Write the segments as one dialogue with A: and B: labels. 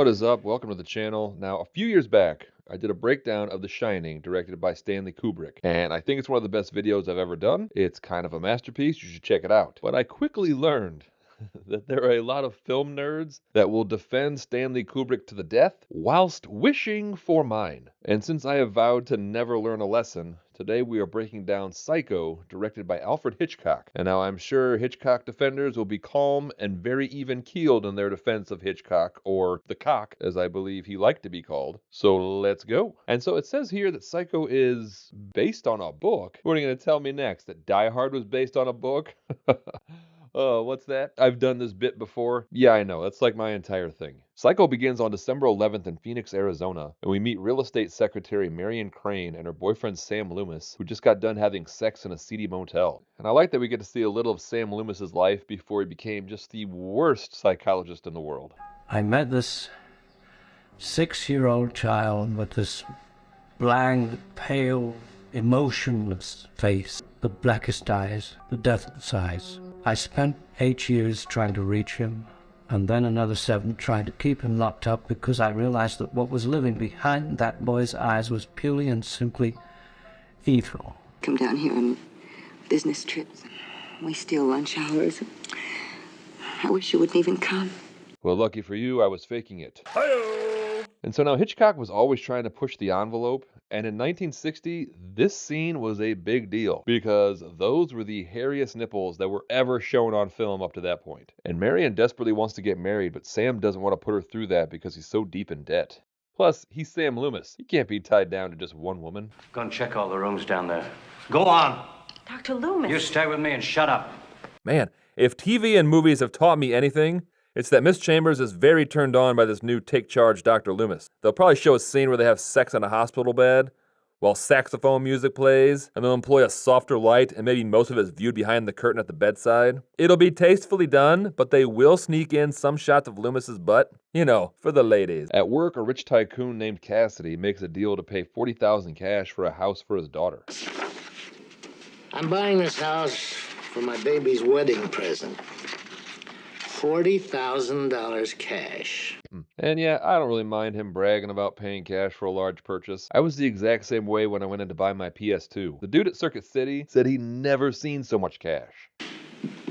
A: What is up? Welcome to the channel. Now, a few years back, I did a breakdown of The Shining, directed by Stanley Kubrick, and I think it's one of the best videos I've ever done. It's kind of a masterpiece. You should check it out. But I quickly learned that there are a lot of film nerds that will defend Stanley Kubrick to the death whilst wishing for mine. And since I have vowed to never learn a lesson, today we are breaking down Psycho, directed by Alfred Hitchcock. And now I'm sure Hitchcock defenders will be calm and very even-keeled in their defense of Hitchcock, or the cock, as I believe he liked to be called. So let's go. And so it says here that Psycho is based on a book. What are you going to tell me next? That Die Hard was based on a book? Oh, what's that? I've done this bit before. Yeah, I know. That's like my entire thing. Psycho begins on December 11th in Phoenix, Arizona, and we meet real estate secretary Marion Crane and her boyfriend Sam Loomis, who just got done having sex in a seedy motel. And I like that we get to see a little of Sam Loomis's life before he became just the worst psychologist in the world.
B: I met this 6-year-old child with this blank, pale, emotionless face, the blackest eyes, the deathless eyes. I spent 8 years trying to reach him, and then another 7 trying to keep him locked up because I realized that what was living behind that boy's eyes was purely and simply evil.
C: Come down here on business trips. We steal lunch hours. I wish you wouldn't even come.
A: Well, lucky for you, I was faking it. Hi-yo! And so now Hitchcock was always trying to push the envelope, and in 1960, this scene was a big deal because those were the hairiest nipples that were ever shown on film up to that point. And Marion desperately wants to get married, but Sam doesn't want to put her through that because he's so deep in debt. Plus, he's Sam Loomis. He can't be tied down to just one woman.
D: Go and check all the rooms down there. Go on.
E: Dr. Loomis.
D: You stay with me and shut up.
F: Man, if TV and movies have taught me anything, it's that Miss Chambers is very turned on by this new Take Charge Dr. Loomis. They'll probably show a scene where they have sex in a hospital bed while saxophone music plays, and they'll employ a softer light, and maybe most of it is viewed behind the curtain at the bedside. It'll be tastefully done, but they will sneak in some shots of Loomis's butt, you know, for the ladies.
A: At work, a rich tycoon named Cassidy makes a deal to pay $40,000 cash for a house for his daughter.
G: I'm buying this house for my baby's wedding present. $40,000 cash.
A: And yeah, I don't really mind him bragging about paying cash for a large purchase. I was the exact same way when I went in to buy my PS2. The dude at Circuit City said he'd never seen so much cash.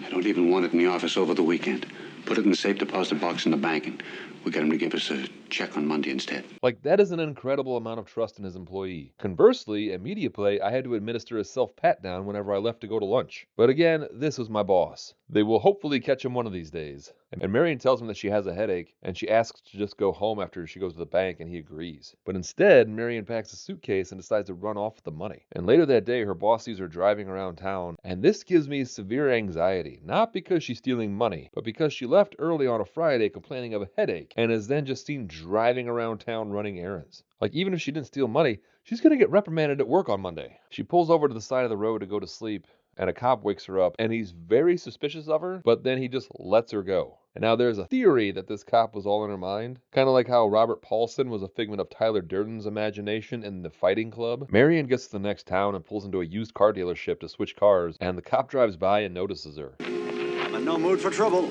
H: I don't even want it in the office over the weekend. Put it in the safe deposit box in the bank, and we'll get him to give us a check on Monday instead.
A: Like, that is an incredible amount of trust in his employee. Conversely, at Media Play, I had to administer a self-pat-down whenever I left to go to lunch. But again, this was my boss. They will hopefully catch him one of these days. And Marion tells him that she has a headache, and she asks to just go home after she goes to the bank, and he agrees. But instead, Marion packs a suitcase and decides to run off with the money. And later that day, her boss sees her driving around town, and this gives me severe anxiety. Not because she's stealing money, but because she left early on a Friday complaining of a headache, and is then just seen driving around town running errands. Like, even if she didn't steal money, she's gonna get reprimanded at work on Monday. She pulls over to the side of the road to go to sleep, and a cop wakes her up, and he's very suspicious of her, but then he just lets her go. And now there's a theory that this cop was all in her mind, kind of like how Robert Paulson was a figment of Tyler Durden's imagination in The Fighting Club. Marion gets to the next town and pulls into a used car dealership to switch cars, and the cop drives by and notices her.
I: I'm in no mood for trouble.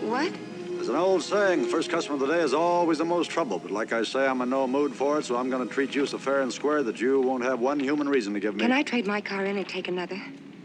C: What?
I: There's an old saying, the first customer of the day is always the most trouble. But like I say, I'm in no mood for it, so I'm going to treat you so fair and square that you won't have one human reason to give me.
C: Can I trade my car in and take another?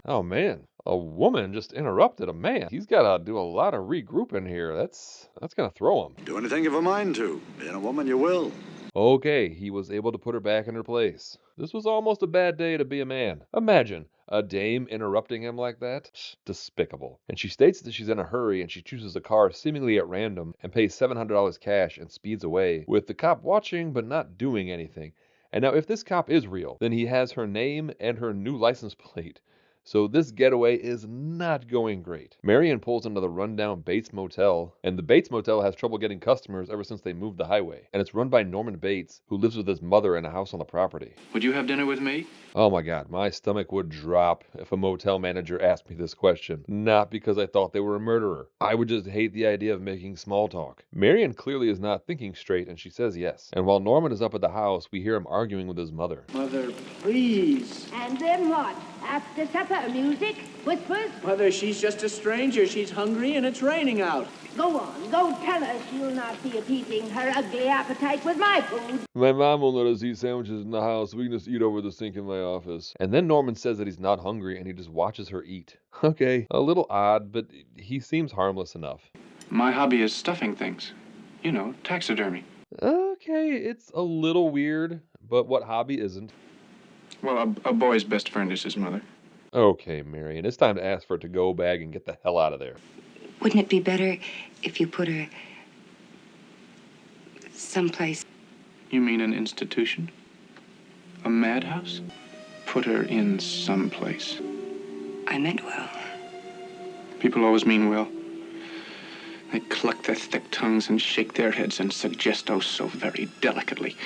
A: Oh man, a woman just interrupted a man. He's got to do a lot of regrouping here. That's going to throw him.
I: Do anything you've a mind to. Being a woman, you will.
A: Okay, he was able to put her back in her place. This was almost a bad day to be a man. Imagine a dame interrupting him like that. Despicable. And she states that she's in a hurry, and she chooses a car seemingly at random and pays $700 cash and speeds away, with the cop watching but not doing anything. And now if this cop is real, then he has her name and her new license plate. So this getaway is not going great. Marion pulls into the rundown Bates Motel, and the Bates Motel has trouble getting customers ever since they moved the highway. And it's run by Norman Bates, who lives with his mother in a house on the property.
H: Would you have dinner with me?
A: Oh my God, my stomach would drop if a motel manager asked me this question. Not because I thought they were a murderer. I would just hate the idea of making small talk. Marion clearly is not thinking straight, and she says yes. And while Norman is up at the house, we hear him arguing with his mother.
G: Mother, please.
E: And then what? After supper, music, whispers.
J: Mother, she's just a stranger. She's hungry and it's raining out.
E: Go on, go tell her she'll not be appeasing her ugly appetite with my food.
A: My mom won't let us eat sandwiches in the house. We can just eat over the sink in my office. And then Norman says that he's not hungry and he just watches her eat. Okay, a little odd, but he seems harmless enough.
K: My hobby is stuffing things. You know, taxidermy.
A: Okay, it's a little weird, but what hobby isn't?
K: Well, a boy's best friend is his mother.
A: Okay, Marion, it's time to ask for a to-go bag and get the hell out of there.
C: Wouldn't it be better if you put her someplace?
K: You mean an institution? A madhouse? Put her in someplace.
C: I meant well.
K: People always mean well. They cluck their thick tongues and shake their heads and suggest oh so very delicately.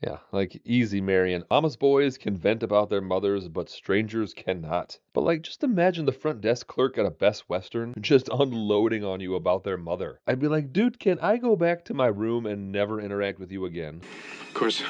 A: Yeah, like, easy, Marion. Mama's boys can vent about their mothers, but strangers cannot. But, like, just imagine the front desk clerk at a Best Western just unloading on you about their mother. I'd be like, dude, can I go back to my room and never interact with you again?
K: Of course,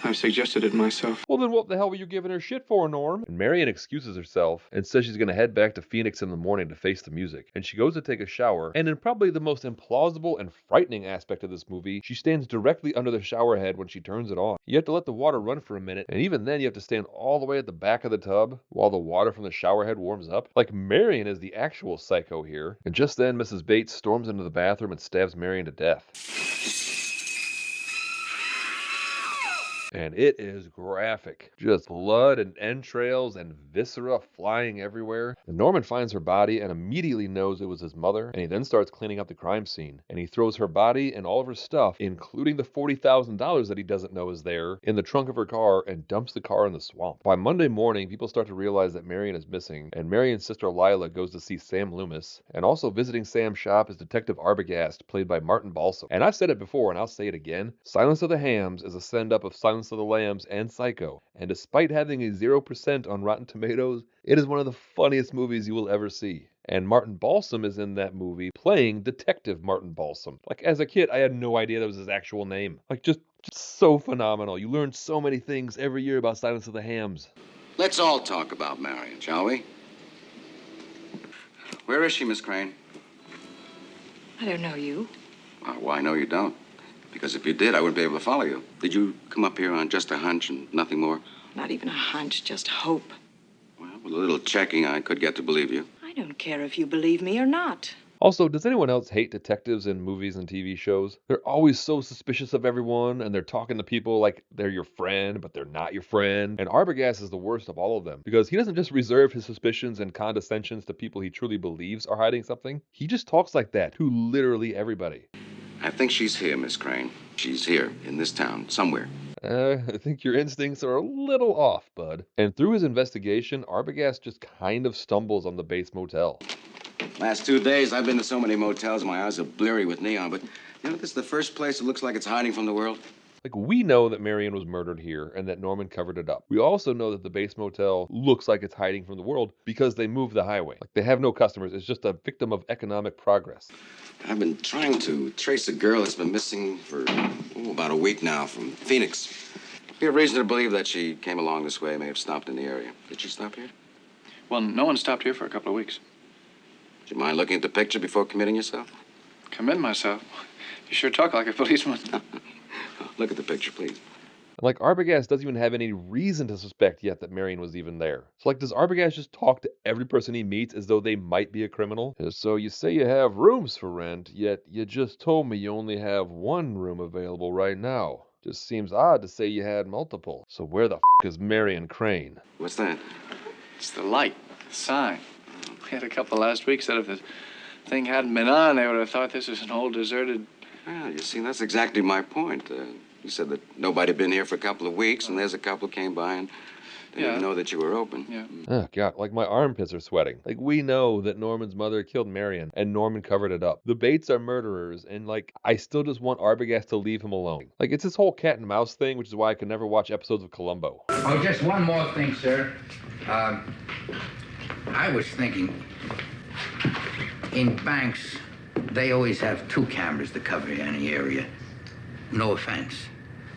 K: I've suggested it myself.
A: Well, then what the hell were you giving her shit for, Norm? And Marion excuses herself and says she's going to head back to Phoenix in the morning to face the music. And she goes to take a shower, and in probably the most implausible and frightening aspect of this movie, she stands directly under the shower head when she turns it on. You have to let the water run for a minute, and even then you have to stand all the way at the back of the tub while the water from the shower head warms up. Like, Marion is the actual psycho here. And just then, Mrs. Bates storms into the bathroom and stabs Marion to death. And it is graphic. Just blood and entrails and viscera flying everywhere. And Norman finds her body and immediately knows it was his mother, and he then starts cleaning up the crime scene. And he throws her body and all of her stuff, including the $40,000 that he doesn't know is there, in the trunk of her car and dumps the car in the swamp. By Monday morning, people start to realize that Marion is missing, and Marion's sister Lila goes to see Sam Loomis. And also visiting Sam's shop is Detective Arbogast, played by Martin Balsam. And I've said it before, and I'll say it again. Silence of the Hams is a send-up of Silence of the Lambs and Psycho, and despite having a 0% on Rotten Tomatoes, it is one of the funniest movies you will ever see. And Martin Balsam is in that movie playing Detective Martin Balsam. Like, as a kid, I had no idea that was his actual name. Like, just so phenomenal. You learn so many things every year about Silence of the Hams.
H: Let's all talk about Marion, shall we? Where is she, Miss Crane?
C: I don't know you.
H: Why, no, you don't. Because if you did, I wouldn't be able to follow you. Did you come up here on just a hunch and nothing more?
C: Not even a hunch, just hope.
H: Well, with a little checking, I could get to believe you.
C: I don't care if you believe me or not.
A: Also, does anyone else hate detectives in movies and TV shows? They're always so suspicious of everyone, and they're talking to people like they're your friend, but they're not your friend. And Arbogast is the worst of all of them, because he doesn't just reserve his suspicions and condescensions to people he truly believes are hiding something. He just talks like that to literally everybody.
H: I think she's here, Miss Crane. She's here, in this town, somewhere.
A: I think your instincts are a little off, bud. And through his investigation, Arbogast just kind of stumbles on the Bate Motel.
H: Last 2 days, I've been to so many motels, my eyes are bleary with neon, but you know, this is the first place that looks like it's hiding from the world.
A: Like, we know that Marion was murdered here and that Norman covered it up. We also know that the Bate Motel looks like it's hiding from the world because they moved the highway. Like, they have no customers. It's just a victim of economic progress.
H: I've been trying to trace a girl that's been missing for about a week now from Phoenix. We have reason to believe that she came along this way, may have stopped in the area. Did she stop here?
K: Well, no one stopped here for a couple of weeks.
H: Do you mind looking at the picture before committing yourself?
K: Commit myself? You sure talk like a policeman.
H: Look at the picture, please.
A: And like, Arbogast doesn't even have any reason to suspect yet that Marion was even there. So like, does Arbogast just talk to every person he meets as though they might be a criminal? So you say you have rooms for rent, yet you just told me you only have one room available right now. Just seems odd to say you had multiple. So where the is Marion Crane?
H: What's that?
K: It's the light, the sign. We had a couple last week said if the thing hadn't been on, they would have thought this was an old deserted...
H: Well, you see, that's exactly my point. You said that nobody had been here for a couple of weeks, and there's a couple came by and didn't even know that you were open.
K: Yeah.
A: Oh, God, like my armpits are sweating. Like, we know that Norman's mother killed Marion, and Norman covered it up. The Bates are murderers, and, like, I still just want Arbogast to leave him alone. Like, it's this whole cat and mouse thing, which is why I could never watch episodes of Columbo.
L: Oh, just one more thing, sir. I was thinking, in banks, they always have 2 cameras to cover any area. No offense.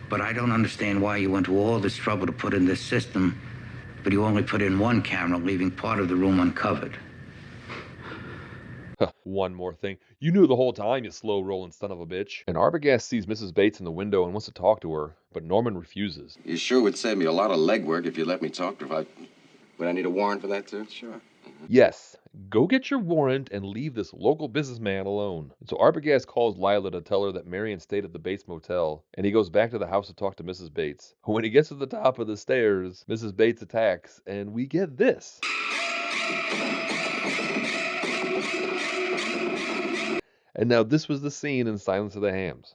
L: But I don't understand why you went to all this trouble to put in this system but you only put in one camera, leaving part of the room uncovered.
A: One more thing. You knew the whole time, you slow rolling son of a bitch. And Arbogast sees Mrs. Bates in the window and wants to talk to her, but Norman refuses.
H: You sure would save me a lot of legwork if you let me talk to her. Would I need a warrant for that, too? Sure.
A: Yes, go get your warrant and leave this local businessman alone. So Arbogast calls Lila to tell her that Marion stayed at the Bates Motel, and he goes back to the house to talk to Mrs. Bates. When he gets to the top of the stairs, Mrs. Bates attacks, and we get this. And now this was the scene in Silence of the Hams.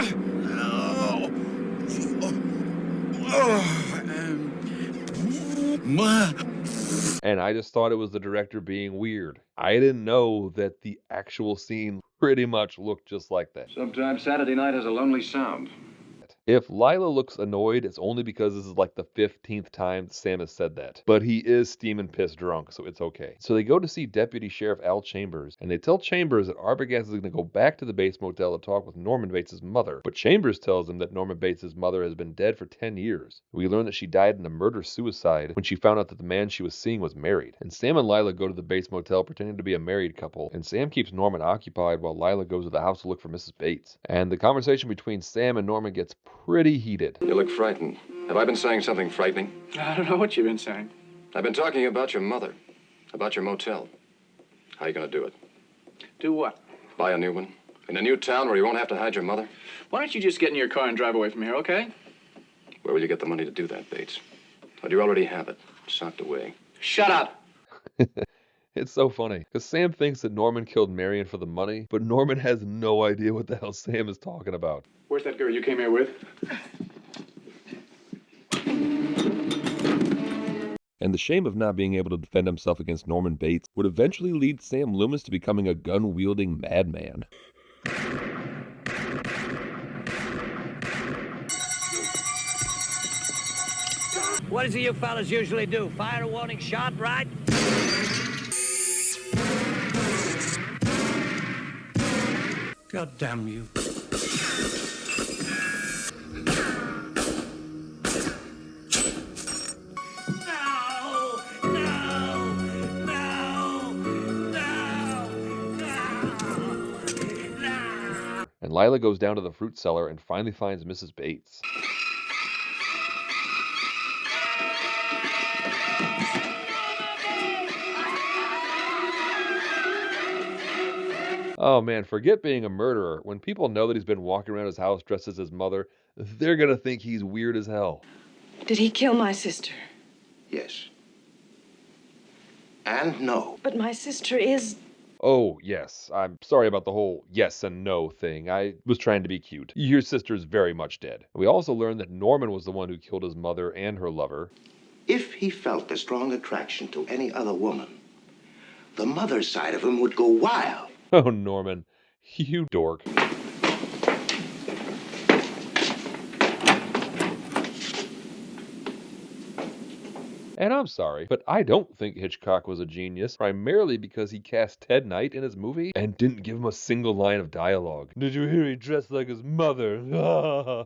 A: And I just thought it was the director being weird. I didn't know that the actual scene pretty much looked just like that.
M: Sometimes Saturday night has a lonely sound.
A: If Lila looks annoyed, it's only because this is like the 15th time Sam has said that. But he is steaming piss drunk, so it's okay. So they go to see Deputy Sheriff Al Chambers, and they tell Chambers that Arbogast is going to go back to the Bates Motel to talk with Norman Bates' mother. But Chambers tells him that Norman Bates' mother has been dead for 10 years. We learn that she died in a murder-suicide when she found out that the man she was seeing was married. And Sam and Lila go to the Bates Motel pretending to be a married couple, and Sam keeps Norman occupied while Lila goes to the house to look for Mrs. Bates. And the conversation between Sam and Norman gets pretty heated.
H: You look frightened. Have I been saying something frightening?
K: I don't know what you've been saying.
H: I've been talking about your mother, about your motel. How are you going to do it?
K: Do what?
H: Buy a new one? In a new town where you won't have to hide your mother?
K: Why don't you just get in your car and drive away from here, okay?
H: Where will you get the money to do that, Bates? Or do you already have it, socked away?
K: Shut up!
A: It's so funny, because Sam thinks that Norman killed Marion for the money, but Norman has no idea what the hell Sam is talking about.
K: Where's that girl you came here with?
A: And the shame of not being able to defend himself against Norman Bates would eventually lead Sam Loomis to becoming a gun-wielding madman.
N: What is it you fellas usually do? Fire a warning shot, right?
B: God damn you.
A: And Lila goes down to the fruit cellar and finally finds Mrs. Bates. Oh man, forget being a murderer. When people know that he's been walking around his house dressed as his mother, they're gonna think he's weird as hell.
C: Did he kill my sister?
G: Yes. And no.
C: But my sister is...
A: Oh, yes. I'm sorry about the whole yes and no thing. I was trying to be cute. Your sister's very much dead. We also learned that Norman was the one who killed his mother and her lover.
G: If he felt a strong attraction to any other woman, the mother's side of him would go wild.
A: Oh, Norman. You dork. And I'm sorry, but I don't think Hitchcock was a genius, primarily because he cast Ted Knight in his movie and didn't give him a single line of dialogue. Did you hear he dressed like his mother?